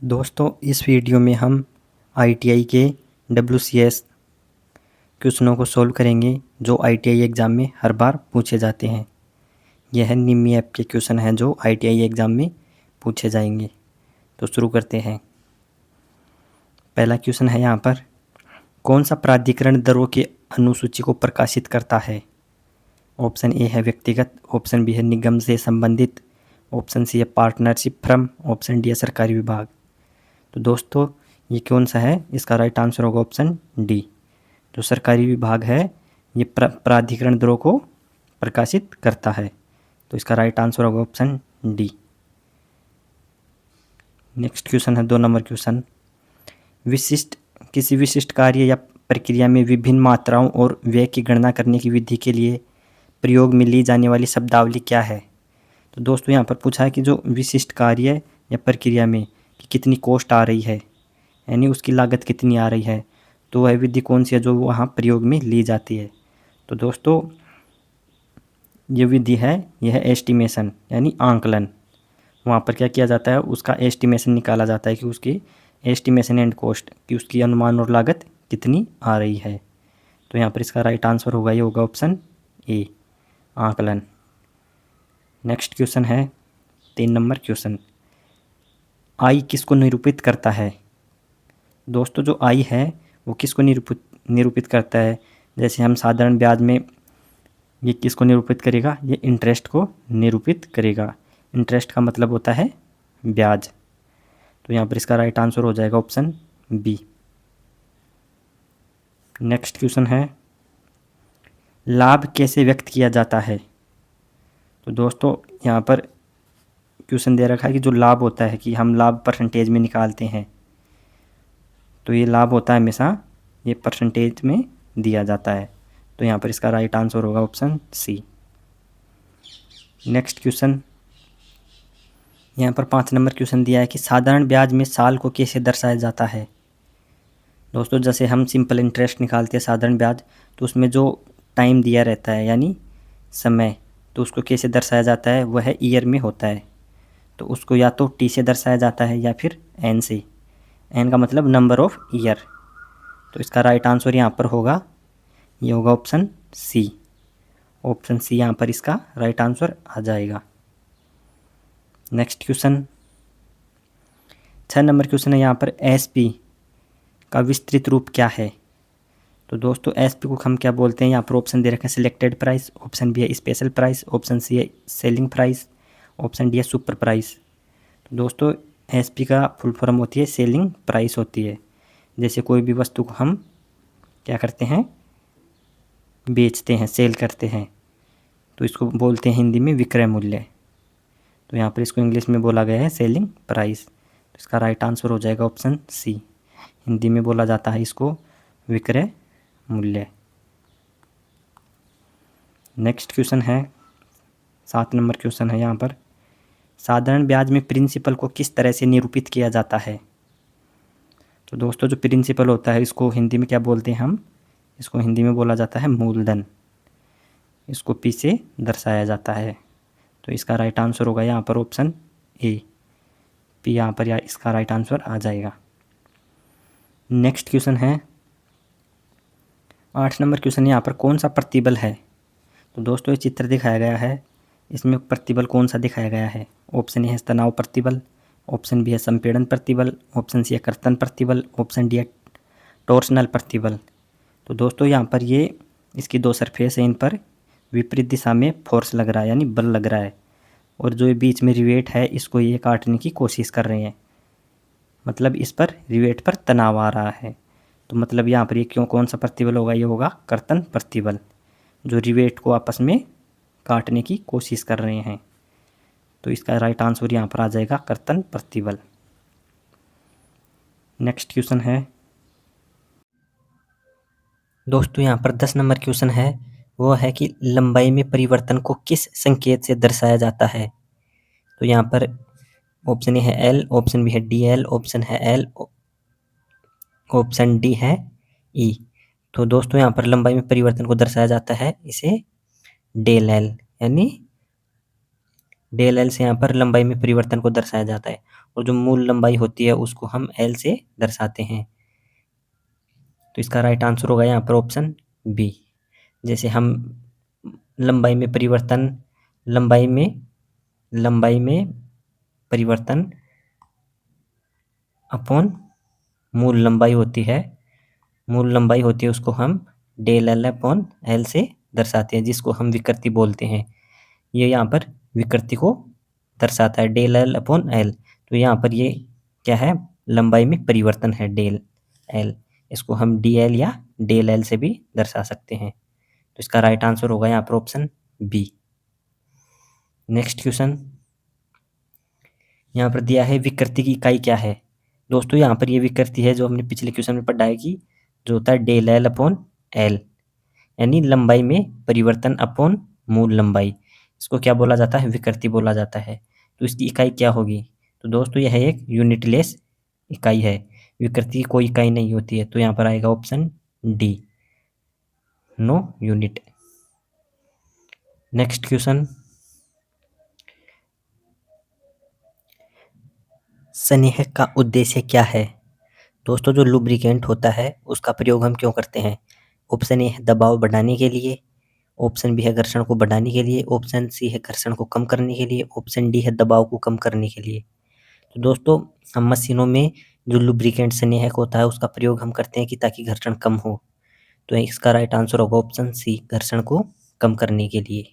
दोस्तों इस वीडियो में हम आईटीआई के डब्ल्यूसीएस क्वेश्चनों को सॉल्व करेंगे जो आईटीआई एग्ज़ाम में हर बार पूछे जाते हैं। यह निम्मी ऐप के क्वेश्चन हैं जो आईटीआई एग्ज़ाम में पूछे जाएंगे। तो शुरू करते हैं। पहला क्वेश्चन है यहाँ पर, कौन सा प्राधिकरण दरों की अनुसूची को प्रकाशित करता है? ऑप्शन ए है व्यक्तिगत, ऑप्शन बी है निगम से संबंधित, ऑप्शन सी है पार्टनरशिप फर्म, ऑप्शन डी है सरकारी विभाग। तो दोस्तों ये कौन सा है? इसका राइट आंसर होगा ऑप्शन डी। जो सरकारी विभाग है ये प्राधिकरण दरों को प्रकाशित करता है। तो इसका राइट आंसर होगा ऑप्शन डी। नेक्स्ट क्वेश्चन है 2 नंबर क्वेश्चन, किसी विशिष्ट कार्य या प्रक्रिया में विभिन्न मात्राओं और व्यय की गणना करने की विधि के लिए प्रयोग में ली जाने वाली शब्दावली क्या है? तो दोस्तों यहाँ पर पूछा है कि जो विशिष्ट कार्य या प्रक्रिया में कि कितनी कॉस्ट आ रही है, यानी उसकी लागत कितनी आ रही है, तो वह विधि कौन सी है जो वहाँ प्रयोग में ली जाती है? तो दोस्तों ये विधि है, यह एस्टिमेशन यानी आंकलन। वहाँ पर क्या किया जाता है, उसका एस्टिमेशन निकाला जाता है कि उसकी एस्टिमेशन एंड कॉस्ट कि उसकी अनुमान और लागत कितनी आ रही है। तो यहाँ पर इसका राइट आंसर होगा, ये होगा ऑप्शन ए, आंकलन। नेक्स्ट क्वेश्चन है 3 नंबर क्वेश्चन, आई किसको निरूपित करता है? दोस्तों जो आई है वो किसको निरूपित करता है? जैसे हम साधारण ब्याज में ये किसको निरूपित करेगा? ये इंटरेस्ट को निरूपित करेगा। इंटरेस्ट का मतलब होता है ब्याज। तो यहाँ पर इसका राइट आंसर हो जाएगा ऑप्शन बी। नेक्स्ट क्वेश्चन है, लाभ कैसे व्यक्त किया जाता है? तो दोस्तों यहाँ पर क्वेश्चन दे रखा है कि जो लाभ होता है कि हम लाभ परसेंटेज में निकालते हैं, तो ये लाभ होता है हमेशा ये परसेंटेज में दिया जाता है। तो यहाँ पर इसका राइट आंसर होगा ऑप्शन सी। नेक्स्ट क्वेश्चन, यहाँ पर 5 नंबर क्वेश्चन दिया है कि साधारण ब्याज में साल को कैसे दर्शाया जाता है? दोस्तों जैसे हम सिंपल इंटरेस्ट निकालते हैं साधारण ब्याज, तो उसमें जो टाइम दिया रहता है यानी समय, तो उसको कैसे दर्शाया जाता है? वह ईयर में होता है। तो उसको या तो टी से दर्शाया जाता है या फिर एन से। एन का मतलब नंबर ऑफ ईयर। तो इसका राइट आंसर यहाँ पर होगा, ये होगा ऑप्शन सी। ऑप्शन सी यहाँ पर इसका राइट आंसर आ जाएगा। नेक्स्ट क्वेश्चन 6 नंबर क्वेश्चन है यहाँ पर, एसपी का विस्तृत रूप क्या है? तो दोस्तों एसपी को हम क्या बोलते हैं? यहाँ पर ऑप्शन दे रखे हैं, सिलेक्टेड प्राइस, ऑप्शन बी है स्पेशल प्राइस, ऑप्शन सी है सेलिंग प्राइस, ऑप्शन डी है सुपर प्राइस। तो दोस्तों एसपी का फुल फॉर्म होती है सेलिंग प्राइस होती है। जैसे कोई भी वस्तु को हम क्या करते हैं, बेचते हैं, सेल करते हैं, तो इसको बोलते हैं हिंदी में विक्रय मूल्य। तो यहाँ पर इसको इंग्लिश में बोला गया है सेलिंग प्राइस। तो इसका राइट आंसर हो जाएगा ऑप्शन सी। हिंदी में बोला जाता है इसको विक्रय मूल्य। नेक्स्ट क्वेश्चन है 7 नंबर क्वेश्चन है यहाँ पर, साधारण ब्याज में प्रिंसिपल को किस तरह से निरूपित किया जाता है? तो दोस्तों जो प्रिंसिपल होता है इसको हिंदी में क्या बोलते हैं हम? इसको हिंदी में बोला जाता है मूलधन। इसको पी से दर्शाया जाता है। तो इसका राइट आंसर होगा यहाँ पर ऑप्शन ए, पी यहाँ पर इसका राइट आंसर आ जाएगा। नेक्स्ट क्वेश्चन है 8 नंबर क्वेश्चन, यहाँ पर कौन सा प्रतिबल है? तो दोस्तों ये चित्र दिखाया गया है, इसमें प्रतिबल कौन सा दिखाया गया है? ऑप्शन ए है तनाव प्रतिबल, ऑप्शन बी है संपीड़न प्रतिबल, ऑप्शन सी है कर्तन प्रतिबल, ऑप्शन डी है टॉर्सनल प्रतिबल। तो दोस्तों यहाँ पर ये इसकी 2 सरफेस है, इन पर विपरीत दिशा में फोर्स लग रहा है यानी बल लग रहा है, और जो ये बीच में रिवेट है इसको ये काटने की कोशिश कर रहे हैं, मतलब इस पर रिवेट पर तनाव आ रहा है। तो मतलब यहाँ पर ये कौन सा प्रतिबल होगा? ये होगा कर्तन प्रतिबल, जो रिवेट को आपस में काटने की कोशिश कर रहे हैं। तो इसका राइट आंसर यहाँ पर आ जाएगा कर्तन प्रतिबल। नेक्स्ट क्वेश्चन है दोस्तों यहाँ पर 10 नंबर क्वेश्चन है, वो है कि लंबाई में परिवर्तन को किस संकेत से दर्शाया जाता है? तो यहाँ पर ऑप्शन ए है एल, ऑप्शन बी है डी एल, ऑप्शन है एल, ऑप्शन डी है ई। तो दोस्तों यहाँ पर लंबाई में परिवर्तन को दर्शाया जाता है इसे डेल एल, यानी डेल एल से यहाँ पर लंबाई में परिवर्तन को दर्शाया जाता है। और जो मूल लंबाई होती है उसको हम L से दर्शाते हैं। तो इसका राइट आंसर होगा यहाँ पर ऑप्शन बी। जैसे हम लंबाई में परिवर्तन अपॉन मूल लंबाई होती है उसको हम डेल एल अपॉन एल से दर्शाते हैं, जिसको हम विकृति बोलते हैं। ये यहाँ पर विकृति को दर्शाता है, डेल एल अपॉन एल। तो यहाँ पर ये क्या है, लंबाई में परिवर्तन है डेल एल। इसको हम डी एल या डेल एल से भी दर्शा सकते हैं। तो इसका राइट आंसर होगा यहाँ पर ऑप्शन बी। नेक्स्ट क्वेश्चन यहाँ पर दिया है, विकृति की इकाई क्या है। दोस्तों यहाँ पर ये विकृति है जो हमने पिछले क्वेश्चन में पढ़ा है कि जो होता है डेल एल अपॉन एल, यानी लंबाई में परिवर्तन अपॉन मूल लंबाई। इसको क्या बोला जाता है, विकृति बोला जाता है। तो इसकी इकाई क्या होगी। तो दोस्तों यह एक यूनिटलेस इकाई है, विकृति की कोई इकाई नहीं होती है। तो यहाँ पर आएगा option D, no unit. Next question, स्नेह का उद्देश्य क्या है। दोस्तों जो लुब्रिकेंट होता है उसका प्रयोग हम क्यों करते हैं। ऑप्शन ए है दबाव बढ़ाने के लिए, ऑप्शन बी है घर्षण को बढ़ाने के लिए, ऑप्शन सी है घर्षण को कम करने के लिए, ऑप्शन डी है दबाव को कम करने के लिए। तो दोस्तों हम मशीनों में जो लुब्रिकेंट स्नेहक होता है उसका प्रयोग हम करते हैं कि ताकि घर्षण कम हो। तो इसका राइट आंसर होगा ऑप्शन सी, घर्षण को कम करने के लिए।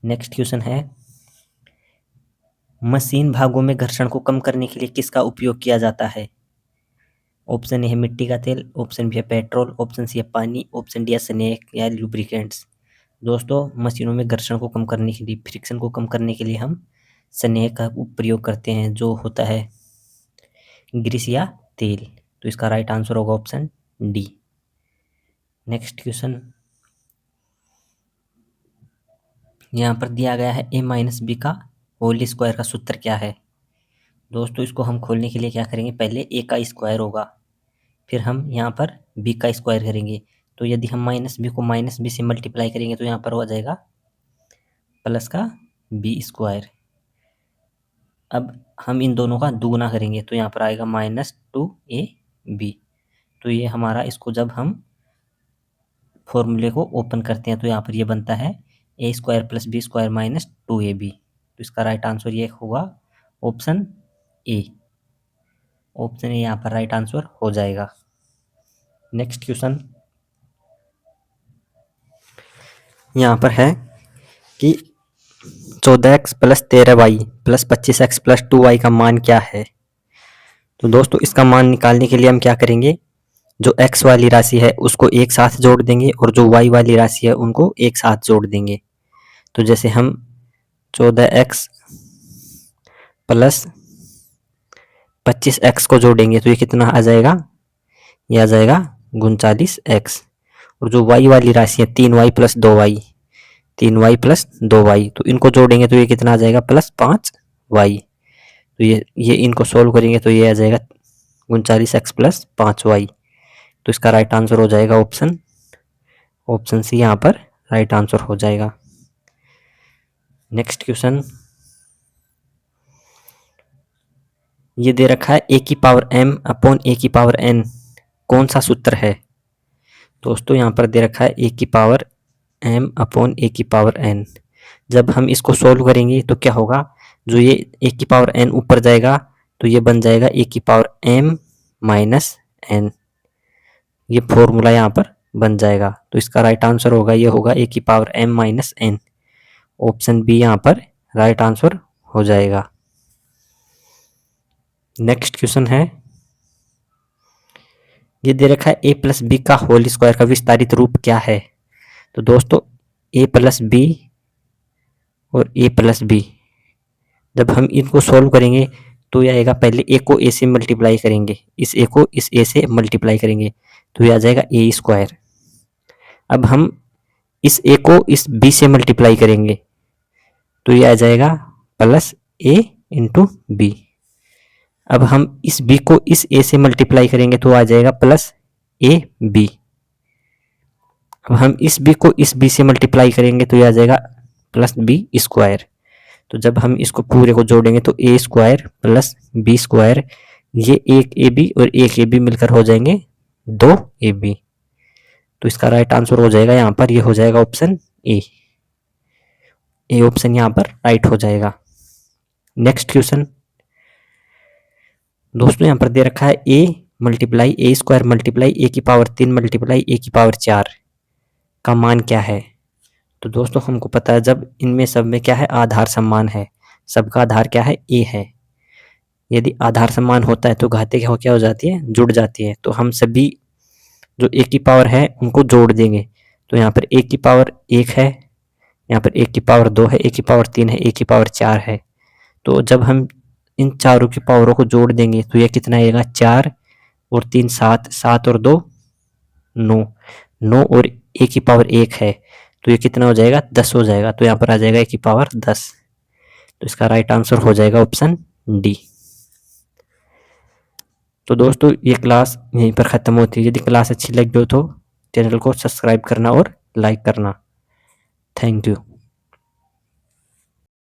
नेक्स्ट क्वेश्चन है, मशीन भागों में घर्षण को कम करने के लिए किसका उपयोग किया जाता है। ऑप्शन ए है मिट्टी का तेल, ऑप्शन बी है पेट्रोल, ऑप्शन सी है पानी, ऑप्शन डी है स्नेहक या लुब्रिकेंट्स। दोस्तों मशीनों में घर्षण को कम करने के लिए, फ्रिक्शन को कम करने के लिए हम स्नेहक का प्रयोग करते हैं, जो होता है ग्रीस या तेल। तो इसका राइट आंसर होगा ऑप्शन डी। नेक्स्ट क्वेश्चन यहाँ पर दिया गया है, ए माइनस बी का होल स्क्वायर का सूत्र क्या है। दोस्तों इसको हम खोलने के लिए क्या करेंगे, पहले ए का स्क्वायर होगा, फिर हम यहाँ पर बी का स्क्वायर करेंगे। तो यदि हम माइनस बी को माइनस बी से मल्टीप्लाई करेंगे तो यहाँ पर हो जाएगा प्लस का बी स्क्वायर। अब हम इन दोनों का दुगुना करेंगे तो यहाँ पर आएगा -2ab। तो ये हमारा, इसको जब हम फॉर्मूले को ओपन करते हैं तो यहाँ पर ये बनता है a² + b² - 2ab। तो इसका राइट आंसर ये होगा ऑप्शन ए। ऑप्शन ए यहाँ पर राइट आंसर हो जाएगा। नेक्स्ट क्वेश्चन यहाँ पर है कि 14x + 13y + 25x + 2y का मान क्या है। तो दोस्तों इसका मान निकालने के लिए हम क्या करेंगे, जो x वाली राशि है उसको एक साथ जोड़ देंगे और जो y वाली राशि है उनको एक साथ जोड़ देंगे। तो जैसे हम 14x + 25x को जोड़ेंगे तो ये कितना आ जाएगा, ये आ जाएगा 39x। और जो y वाली राशि है 3y + 2y, 3y + 2y, तो इनको जोड़ेंगे तो ये कितना आ जाएगा +5y। तो ये इनको सोल्व करेंगे तो ये आ जाएगा 39x + 5y। तो इसका राइट आंसर हो जाएगा ऑप्शन सी, यहाँ पर राइट आंसर हो जाएगा। नेक्स्ट क्वेश्चन ये दे रखा है, a⁴m/a⁴n कौन सा सूत्र है। दोस्तों यहाँ पर दे रखा है a⁴m/a⁴n। जब हम इसको सोल्व करेंगे तो क्या होगा, जो ये a⁴n ऊपर जाएगा तो ये बन जाएगा a⁴m - n। ये फॉर्मूला यहाँ पर बन जाएगा। तो इसका राइट आंसर होगा, ये होगा a⁴m - n। ऑप्शन बी यहाँ पर राइट आंसर हो जाएगा। नेक्स्ट क्वेश्चन है, ये दे रखा है a + b का होल स्क्वायर का विस्तारित रूप क्या है। तो दोस्तों a + b और a + b जब हम इनको सोल्व करेंगे तो ये आएगा, पहले a को a से मल्टीप्लाई करेंगे, इस a को इस a से मल्टीप्लाई करेंगे तो ये आ जाएगा a²। अब हम इस a को इस b से मल्टीप्लाई करेंगे तो ये आ जाएगा +a × b। अब हम इस b को इस a से मल्टीप्लाई करेंगे तो आ जाएगा +ab। अब हम इस b को इस b से मल्टीप्लाई करेंगे तो ये आ जाएगा +b²। तो जब हम इसको पूरे को जोड़ेंगे तो ए स्क्वायर प्लस बी स्क्वायर, ये एक ए बी और एक ए बी मिलकर हो जाएंगे 2 ए बी। तो इसका राइट आंसर हो जाएगा यहाँ पर, ये हो जाएगा ऑप्शन ए। ए ऑप्शन यहाँ पर राइट हो जाएगा। नेक्स्ट क्वेश्चन दोस्तों, यहाँ पर दे रखा है A multiply A square multiply ए की पावर 3 मल्टीप्लाई ए की पावर 4 का मान क्या है। तो दोस्तों हमको पता है जब इनमें सब में क्या है, आधार समान है, सबका आधार क्या है, ए है। यदि आधार समान होता है तो घाते क्या हो जाती है, जुड़ जाती है। तो हम सभी जो ए की पावर है उनको जोड़ देंगे। तो यहाँ पर ए की पावर 1 है, यहाँ पर ए की पावर 2 है, ए की पावर 3 है, ए की पावर 4 है। तो जब हम इन चारों की पावरों को जोड़ देंगे तो यह कितना आएगा, 4 और 3 7, 7 और 2 9, 9 और ए की पावर 1 है तो ये कितना हो जाएगा, 10 हो जाएगा। तो यहाँ पर आ जाएगा ए की पावर 10। तो इसका राइट आंसर हो जाएगा ऑप्शन डी। तो दोस्तों ये क्लास यहीं पर ख़त्म होती है। यदि क्लास अच्छी लगी हो तो चैनल को सब्सक्राइब करना और लाइक करना। Thank you.